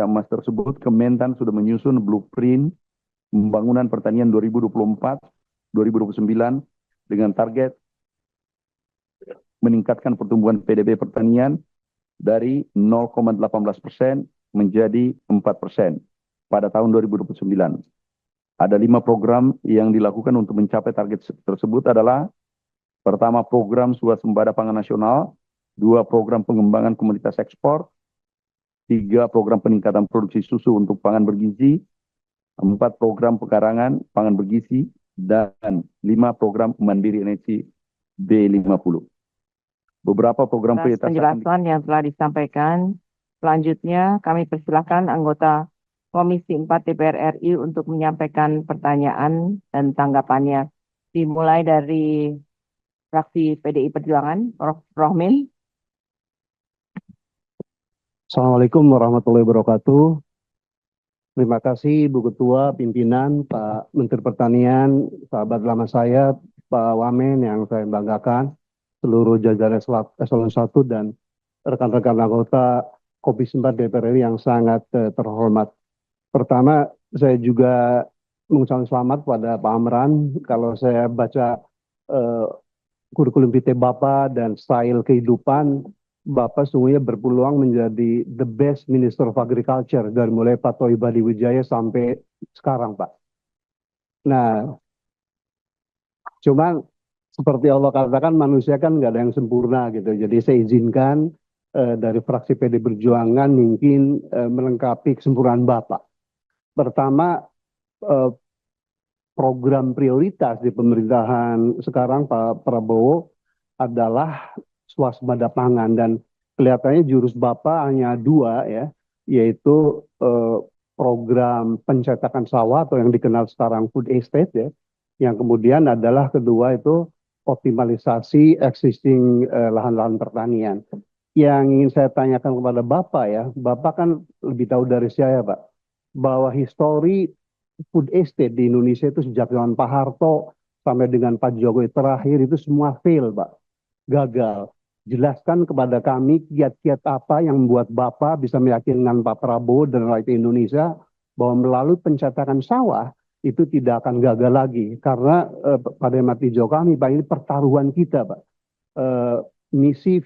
emas tersebut, Kementan sudah menyusun blueprint pembangunan pertanian 2024-2029 dengan target meningkatkan pertumbuhan PDB pertanian dari 0,18% menjadi 4% pada tahun 2029. Ada 5 program yang dilakukan untuk mencapai target tersebut adalah: pertama, program swasembada pangan nasional; 2, program pengembangan komoditas ekspor; 3, program peningkatan produksi susu untuk pangan bergizi; 4, program pekarangan pangan bergizi; dan 5, program mandiri energi B50. Beberapa program Atas prioritas penjelasan yang telah disampaikan. Selanjutnya kami persilakan anggota Komisi 4 DPR RI untuk menyampaikan pertanyaan dan tanggapannya. Dimulai dari fraksi PDI Perjuangan, Prof. Rohmin. Assalamualaikum warahmatullahi wabarakatuh. Terima kasih Bu Ketua, pimpinan, Pak Menteri Pertanian, sahabat lama saya, Pak Wamen yang saya banggakan, seluruh jajaran Eselon 1 dan rekan-rekan anggota Komisi 4 DPR RI yang sangat terhormat. Pertama, saya juga mengucapkan selamat pada Pak Amran. Kalau saya baca kurikulum PT Bapak dan style kehidupan, Bapak sungguhnya berpeluang menjadi the best Minister of Agriculture dari mulai Pak Toi Badiwijaya sampai sekarang, Pak. Nah, cuman seperti Allah katakan, manusia kan nggak ada yang sempurna gitu. Jadi saya izinkan dari fraksi PD Perjuangan mungkin melengkapi kesempurnaan Bapak. Pertama, program prioritas di pemerintahan sekarang Pak Prabowo adalah swasembada pangan, dan kelihatannya jurus Bapak hanya 2 ya, yaitu program pencetakan sawah atau yang dikenal sekarang food estate ya. Yang kemudian adalah kedua itu optimalisasi existing lahan-lahan pertanian. Yang ingin saya tanyakan kepada Bapak ya, Bapak kan lebih tahu dari saya Pak, bahwa histori food estate di Indonesia itu sejak zaman Pak Harto sampai dengan Pak Jokowi terakhir itu semua fail Pak, gagal. Jelaskan kepada kami kiat-kiat apa yang membuat Bapak bisa meyakinkan Pak Prabowo dan rakyat Indonesia bahwa melalui pencetakan sawah itu tidak akan gagal lagi. Karena pada mati jauh kami Pak, ini pertaruhan kita Pak. Visi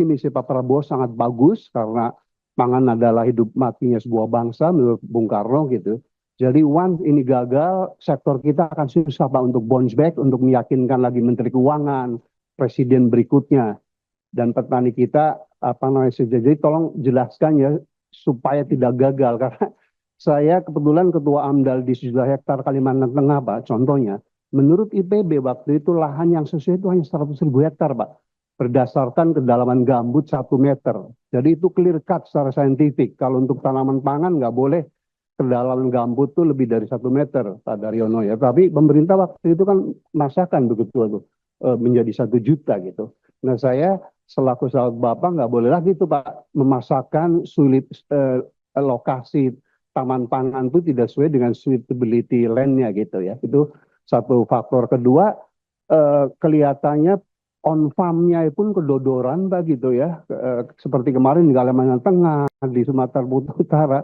misi Pak Prabowo sangat bagus karena pangan adalah hidup matinya sebuah bangsa menurut Bung Karno gitu. Jadi once ini gagal, sektor kita akan susah Pak untuk bounce back, untuk meyakinkan lagi Menteri Keuangan, Presiden berikutnya, dan petani kita apa namanya. Jadi tolong jelaskan ya supaya tidak gagal, karena saya kebetulan ketua AMDAL di 7 hektar Kalimantan Tengah Pak, contohnya. Menurut IPB waktu itu lahan yang sesuai itu hanya 100.000 hektar Pak, berdasarkan kedalaman gambut 1 meter. Jadi itu clear cut secara saintifik. Kalau untuk tanaman pangan nggak boleh kedalaman gambut tuh lebih dari 1 meter, Pak Daryono ya. Tapi pemerintah waktu itu kan masakan begitu tuh menjadi 1 juta gitu. Nah saya selaku sahabat Bapak nggak boleh lagi tuh Pak memasakkan sulit lokasi taman pangan itu tidak sesuai dengan suitability land-nya gitu ya. Itu satu faktor. Kedua, kelihatannya on farm-nya pun kedodoran Pak gitu ya. Seperti kemarin di Kalimantan Tengah, di Sumatera Utara,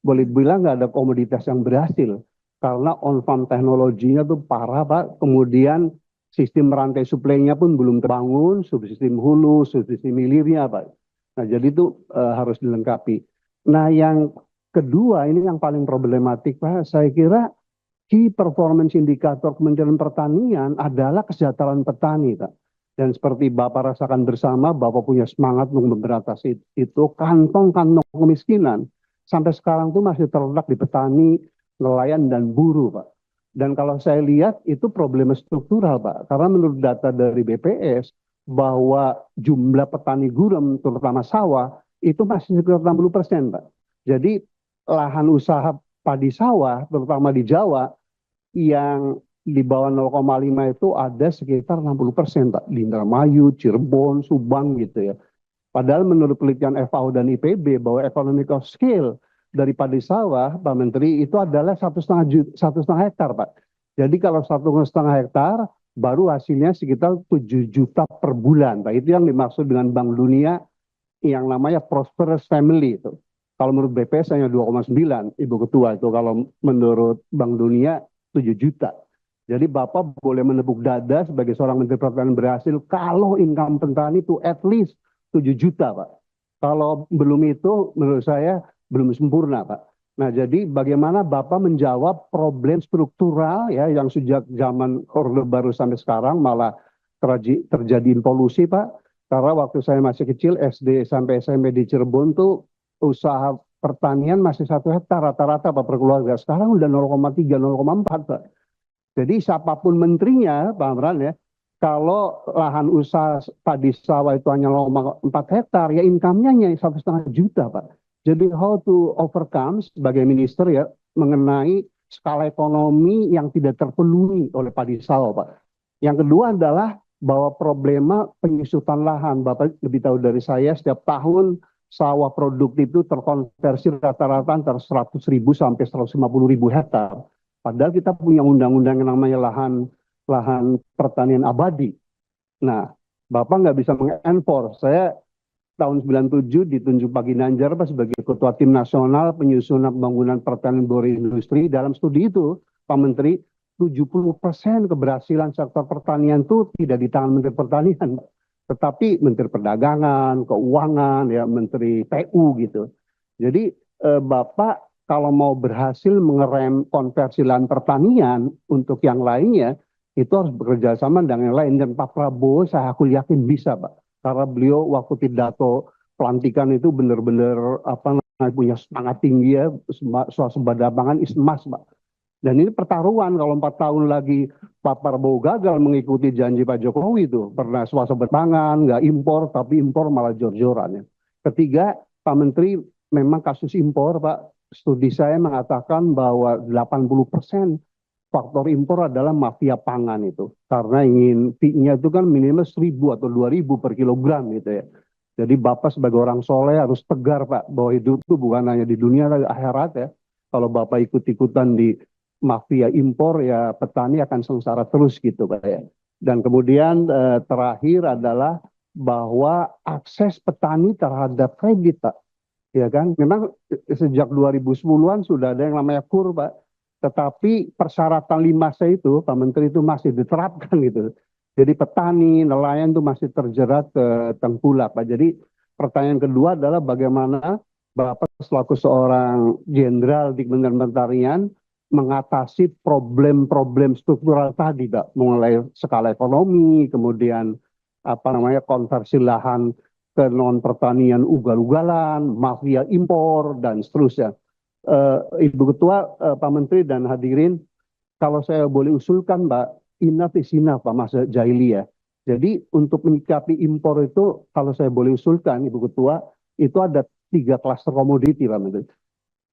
boleh bilang nggak ada komoditas yang berhasil. Karena on farm teknologinya tuh parah Pak. Kemudian sistem rantai suplainya pun belum terbangun, subsistem hulu, subsistem hilirnya Pak. Nah jadi itu harus dilengkapi. Nah yang kedua ini yang paling problematik Pak, saya kira key performance indicator Kementerian Pertanian adalah kesejahteraan petani Pak. Dan seperti Bapak rasakan bersama, Bapak punya semangat untuk memberantas itu, kantong-kantong kemiskinan sampai sekarang tuh masih terletak di petani, nelayan, dan buruh Pak. Dan kalau saya lihat itu problem struktural Pak, karena menurut data dari BPS bahwa jumlah petani gurem terutama sawah itu masih sekitar 60% Pak. Jadi lahan usaha padi sawah terutama di Jawa yang di bawah 0,5 itu ada sekitar 60% Pak. Di Indramayu, Cirebon, Subang gitu ya. Padahal menurut penelitian FAO dan IPB bahwa economic of scale dari padi sawah, Pak Menteri, itu adalah 1,5 hektar Pak. Jadi kalau 1,5 hektar baru hasilnya sekitar 7 juta per bulan Pak. Itu yang dimaksud dengan Bank Dunia yang namanya prosperous family itu. Kalau menurut BPS hanya 2,9, Ibu Ketua itu. Kalau menurut Bank Dunia 7 juta. Jadi Bapak boleh menepuk dada sebagai seorang Menteri Pertanian berhasil kalau income petani itu at least 7 juta, Pak. Kalau belum itu, menurut saya belum sempurna, Pak. Nah, jadi bagaimana Bapak menjawab problem struktural ya yang sejak zaman Orde Baru sampai sekarang malah terjadi involusi, Pak. Karena waktu saya masih kecil, SD sampai SMP di Cirebon tuh usaha pertanian masih 1 hektar rata-rata Pak per keluarga. Sekarang udah 0,3, 0,4, Pak. Jadi siapapun menterinya, Pak Amran ya, kalau lahan usaha padi sawah itu hanya 0,4 hektar, ya income-nya hanya 1,5 juta, Pak. Jadi how to overcome sebagai minister ya, mengenai skala ekonomi yang tidak terpenuhi oleh padi sawah, Pak. Yang kedua adalah bahwa problema penyusutan lahan. Bapak lebih tahu dari saya, setiap tahun sawah produktif itu terkonversi rata-rata antara 100.000 sampai 150.000 hektar. Padahal kita punya undang-undang yang namanya lahan pertanian abadi. Nah, Bapak nggak bisa mengenforce. Saya tahun 97 ditunjuk Pak Ginanjar Pak sebagai Ketua Tim Nasional Penyusunan Pembangunan Pertanian Berindustri. Dalam studi itu, Pak Menteri, 70% keberhasilan sektor pertanian itu tidak di tangan Menteri Pertanian, tetapi Menteri Perdagangan, Keuangan, ya Menteri PU gitu. Jadi Bapak kalau mau berhasil mengerem konversi lahan pertanian untuk yang lainnya, itu harus bekerja sama dengan yang lain. Dan Pak Prabowo saya aku yakin bisa, Pak. Karena beliau waktu pidato pelantikan itu benar-benar punya semangat tinggi ya, swasembada pangan is emas, Pak. Dan ini pertaruhan kalau 4 tahun lagi Pak Prabowo gagal mengikuti janji Pak Jokowi itu. Pernah swasembada pangan, nggak impor, tapi impor malah jor-joran ya. Ketiga, Pak Menteri, memang kasus impor, Pak, studi saya mengatakan bahwa 80% faktor impor adalah mafia pangan itu. Karena ingin fee-nya itu kan minimal 1.000 atau 2.000 per kilogram gitu ya. Jadi Bapak sebagai orang soleh harus tegar, Pak, bahwa hidup itu bukan hanya di dunia tapi akhirat ya. Kalau Bapak ikut-ikutan di mafia impor ya petani akan sengsara terus gitu, Pak ya. Dan kemudian terakhir adalah bahwa akses petani terhadap kredit, Pak. Ya kan, memang sejak 2010-an sudah ada yang namanya KUR, Pak. Tetapi persyaratan 5C itu, Pak Menteri, itu masih diterapkan gitu. Jadi petani, nelayan itu masih terjerat ke tengkulak, Pak. Jadi pertanyaan kedua adalah bagaimana Bapak selaku seorang jenderal di Kementerian Pertanian mengatasi problem-problem struktural tadi, Pak. Mulai skala ekonomi, kemudian konversi lahan ke non pertanian ugal-ugalan, mafia impor dan seterusnya. Ibu Ketua, Pak Menteri dan hadirin, kalau saya boleh usulkan, Mbak, enough is enough, Pak Mas Jaili ya. Jadi untuk menyikapi impor itu, kalau saya boleh usulkan, Ibu Ketua, itu ada 3 klaster komoditi, Pak Menteri.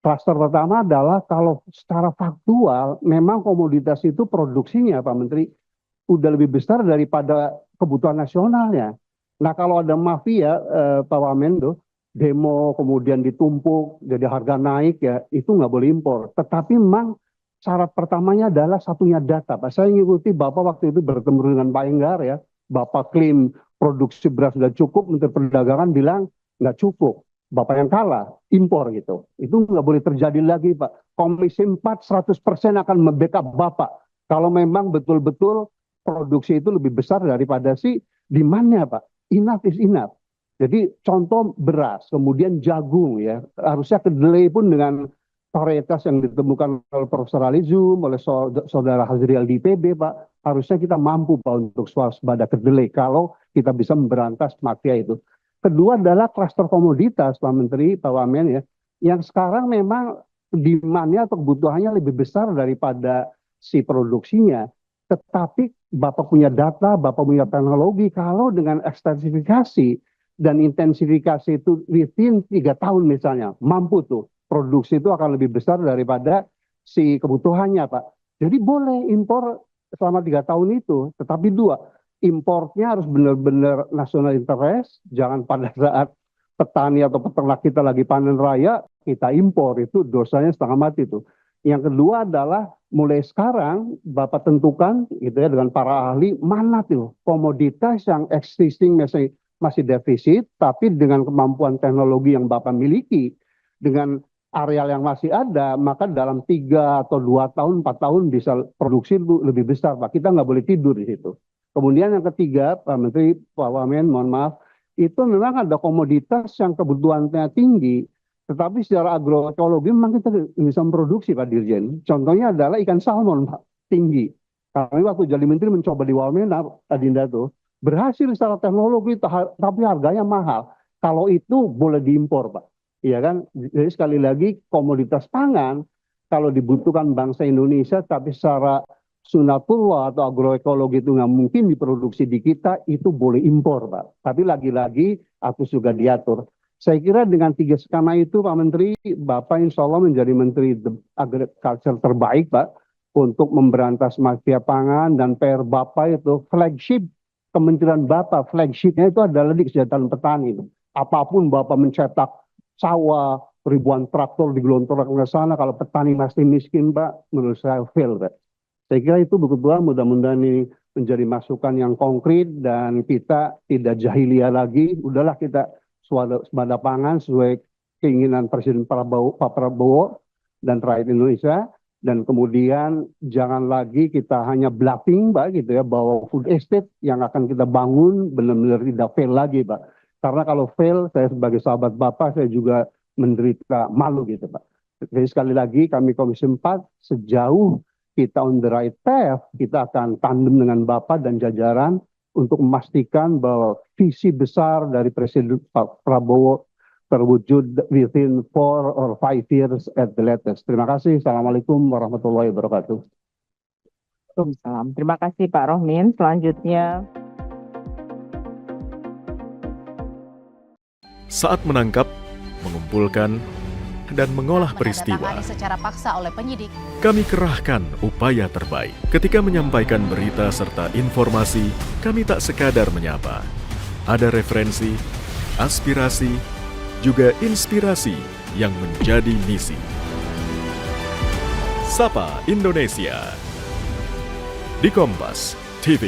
Klaster pertama adalah kalau secara faktual, memang komoditas itu produksinya, Pak Menteri, udah lebih besar daripada kebutuhan nasionalnya. Nah kalau ada mafia, Pak Wamendo, demo kemudian ditumpuk, jadi harga naik ya, itu nggak boleh impor. Tetapi memang syarat pertamanya adalah satunya data, Pak. Saya ngikuti Bapak waktu itu bertemu dengan Pak Enggar ya, Bapak klaim produksi beras sudah cukup, Menteri Perdagangan bilang nggak cukup. Bapak yang kalah, impor gitu. Itu nggak boleh terjadi lagi, Pak. Komisi 4 100% akan membackup Bapak. Kalau memang betul-betul produksi itu lebih besar daripada si demand-nya, Pak. Enough is enough. Jadi contoh beras, kemudian jagung ya. Harusnya kedelai pun dengan varietas yang ditemukan oleh Profesor Alizum, oleh Saudara Hazriel di IPB, Pak. Harusnya kita mampu, Pak, untuk swasembada kedelai kalau kita bisa memberantas mafia itu. Kedua adalah klaster komoditas, Pak Menteri, Pak Wamen ya. Yang sekarang memang demand-nya atau kebutuhannya lebih besar daripada si produksinya. Tetapi Bapak punya data, Bapak punya teknologi, kalau dengan ekstensifikasi dan intensifikasi itu within 3 tahun misalnya, mampu tuh, produksi itu akan lebih besar daripada si kebutuhannya, Pak. Jadi boleh impor selama 3 tahun itu, tetapi 2, importnya harus benar-benar national interest, jangan pada saat petani atau peternak kita lagi panen raya, kita impor, itu dosanya setengah mati tuh. Yang kedua adalah mulai sekarang Bapak tentukan gitu ya dengan para ahli mana tuh komoditas yang existing masih defisit tapi dengan kemampuan teknologi yang Bapak miliki dengan areal yang masih ada, maka dalam 3 atau 2 tahun, 4 tahun bisa produksi lebih besar, Pak. Kita nggak boleh tidur di situ. Kemudian yang ketiga, Pak Menteri, Pak Wamen, mohon maaf, itu memang ada komoditas yang kebutuhannya tinggi, tetapi secara agroekologi memang kita bisa memproduksi, Pak Dirjen. Contohnya adalah ikan salmon, Pak, tinggi. Kami waktu jadi menteri mencoba di Wamena, Adinda tuh, berhasil secara teknologi, tapi harganya mahal. Kalau itu boleh diimpor, Pak. Iya kan? Jadi sekali lagi komoditas pangan, kalau dibutuhkan bangsa Indonesia, tapi secara sunatullah atau agroekologi itu nggak mungkin diproduksi di kita, itu boleh impor, Pak. Tapi lagi-lagi harus juga diatur. Saya kira dengan 3 skema itu, Pak Menteri, Bapak insya Allah menjadi Menteri Agriculture terbaik, Pak, untuk memberantas mafia pangan, dan PR Bapak itu flagship Kementerian Bapak, flagshipnya itu adalah di kesejahteraan petani. Apapun Bapak mencetak sawah, ribuan traktor digelontorkan ke sana, kalau petani masih miskin, Pak, menurut saya fail, Pak. Saya kira itu betul-betul mudah-mudahan ini menjadi masukan yang konkret dan kita tidak jahiliyah lagi. Udahlah kita swasembada pangan sesuai keinginan Presiden Pak Prabowo dan rakyat Indonesia. Dan kemudian jangan lagi kita hanya bluffing, Pak, gitu ya, bahwa food estate yang akan kita bangun benar-benar tidak fail lagi, Pak. Karena kalau fail, saya sebagai sahabat Bapak, saya juga menderita malu gitu, Pak. Jadi sekali lagi kami Komisi 4 sejauh kita on the right path, kita akan tandem dengan Bapak dan jajaran untuk memastikan bahwa visi besar dari Presiden Pak Prabowo terwujud within 4 or 5 years at the latest. Terima kasih. Assalamualaikum warahmatullahi wabarakatuh. Waalaikumsalam. Terima kasih Pak Rohmin. Selanjutnya. Saat menangkap, mengumpulkan, dan mengolah peristiwa, secara paksa oleh penyidik. kami kerahkan upaya terbaik. Ketika menyampaikan berita serta informasi, kami tak sekadar menyapa. Ada referensi, aspirasi, juga inspirasi yang menjadi misi. Sapa Indonesia di Kompas TV.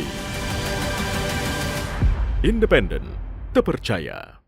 Independen, terpercaya.